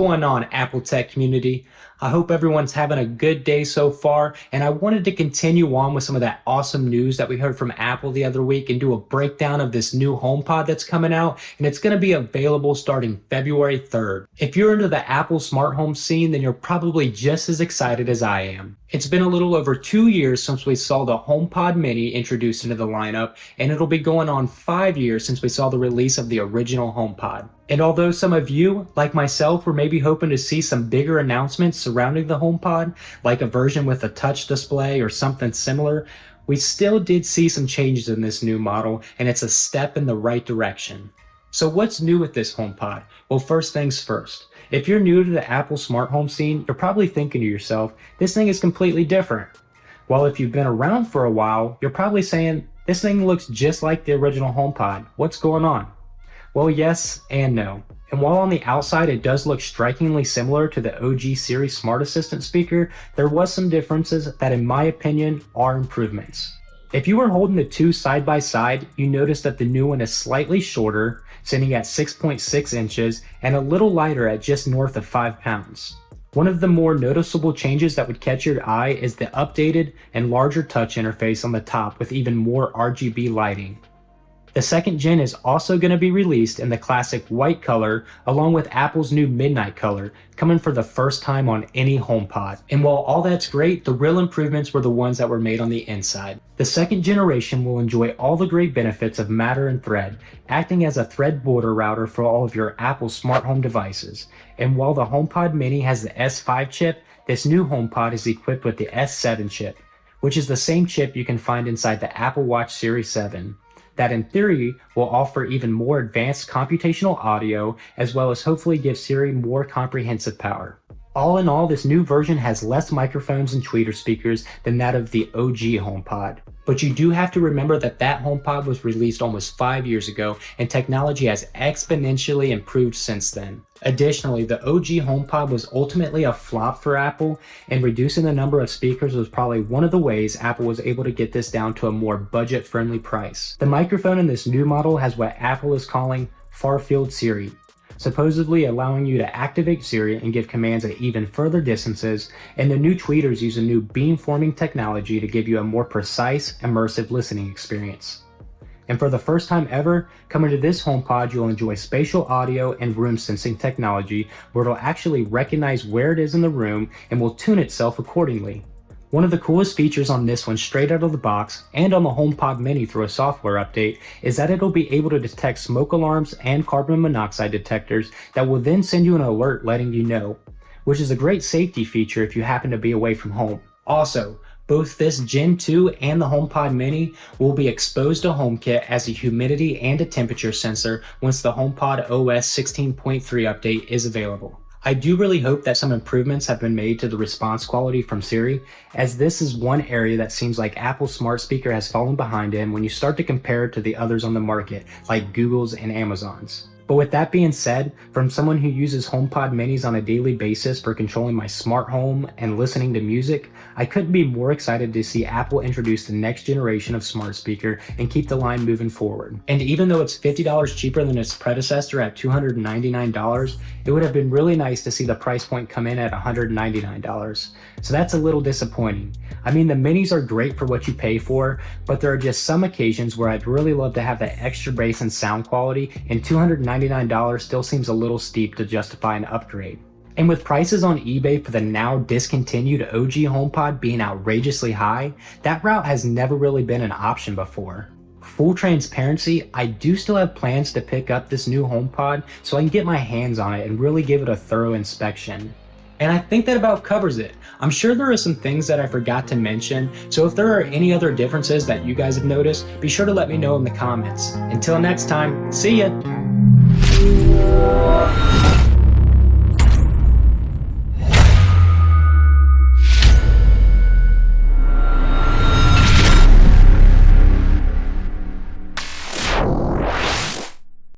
going on, Apple Tech community? I hope everyone's having a good day so far, and I wanted to continue on with some of that awesome news that we heard from Apple the other week and do a breakdown of this new HomePod that's coming out, and it's going to be available starting February 3rd. If you're into the Apple smart home scene, then you're probably just as excited as I am. It's been a little over 2 years since we saw the HomePod Mini introduced into the lineup, and it'll be going on 5 years since we saw the release of the original HomePod. And although some of you, like myself, were maybe hoping to see some bigger announcements surrounding the HomePod, like a version with a touch display or something similar, we still did see some changes in this new model, and it's a step in the right direction. So what's new with this HomePod? Well, first things first. If you're new to the Apple smart home scene, you're probably thinking to yourself, this thing is completely different. Well, if you've been around for a while, you're probably saying, this thing looks just like the original HomePod. What's going on? Well, yes and no. And while on the outside it does look strikingly similar to the OG series Smart Assistant speaker, there was some differences that in my opinion are improvements. If you were holding the two side by side, you notice that the new one is slightly shorter, sitting at 6.6 inches, and a little lighter at just north of 5 pounds. One of the more noticeable changes that would catch your eye is the updated and larger touch interface on the top with even more RGB lighting. The second gen is also going to be released in the classic white color along with Apple's new midnight color, coming for the first time on any HomePod. And while all that's great, the real improvements were the ones that were made on the inside. The second generation will enjoy all the great benefits of Matter and Thread, acting as a thread border router for all of your Apple smart home devices. And while the HomePod Mini has the S5 chip, this new HomePod is equipped with the S7 chip, which is the same chip you can find inside the Apple Watch Series 7. That in theory will offer even more advanced computational audio as well as hopefully give Siri more comprehensive power. All in all, this new version has less microphones and tweeter speakers than that of the OG HomePod. But you do have to remember that that HomePod was released almost 5 years ago and technology has exponentially improved since then. Additionally, the OG HomePod was ultimately a flop for Apple, and reducing the number of speakers was probably one of the ways Apple was able to get this down to a more budget-friendly price. The microphone in this new model has what Apple is calling far-field Siri, supposedly allowing you to activate Siri and give commands at even further distances, and the new tweeters use a new beamforming technology to give you a more precise, immersive listening experience. And for the first time ever, coming to this HomePod, you'll enjoy spatial audio and room sensing technology where it'll actually recognize where it is in the room and will tune itself accordingly. One of the coolest features on this one straight out of the box and on the HomePod Mini through a software update is that it'll be able to detect smoke alarms and carbon monoxide detectors that will then send you an alert letting you know, which is a great safety feature if you happen to be away from home. Also, both this Gen 2 and the HomePod Mini will be exposed to HomeKit as a humidity and a temperature sensor once the HomePod OS 16.3 update is available. I do really hope that some improvements have been made to the response quality from Siri, as this is one area that seems like Apple's smart speaker has fallen behind in when you start to compare it to the others on the market, like Google's and Amazon's. But with that being said, from someone who uses HomePod Minis on a daily basis for controlling my smart home and listening to music, I couldn't be more excited to see Apple introduce the next generation of smart speaker and keep the line moving forward. And even though it's $50 cheaper than its predecessor at $299, it would have been really nice to see the price point come in at $199. So that's a little disappointing. I mean, the minis are great for what you pay for, but there are just some occasions where I'd really love to have that extra bass and sound quality, and $299 still seems a little steep to justify an upgrade. And with prices on eBay for the now discontinued OG HomePod being outrageously high, that route has never really been an option before. Full transparency, I do still have plans to pick up this new HomePod so I can get my hands on it and really give it a thorough inspection. And I think that about covers it. I'm sure there are some things that I forgot to mention, so if there are any other differences that you guys have noticed, be sure to let me know in the comments. Until next time, see ya!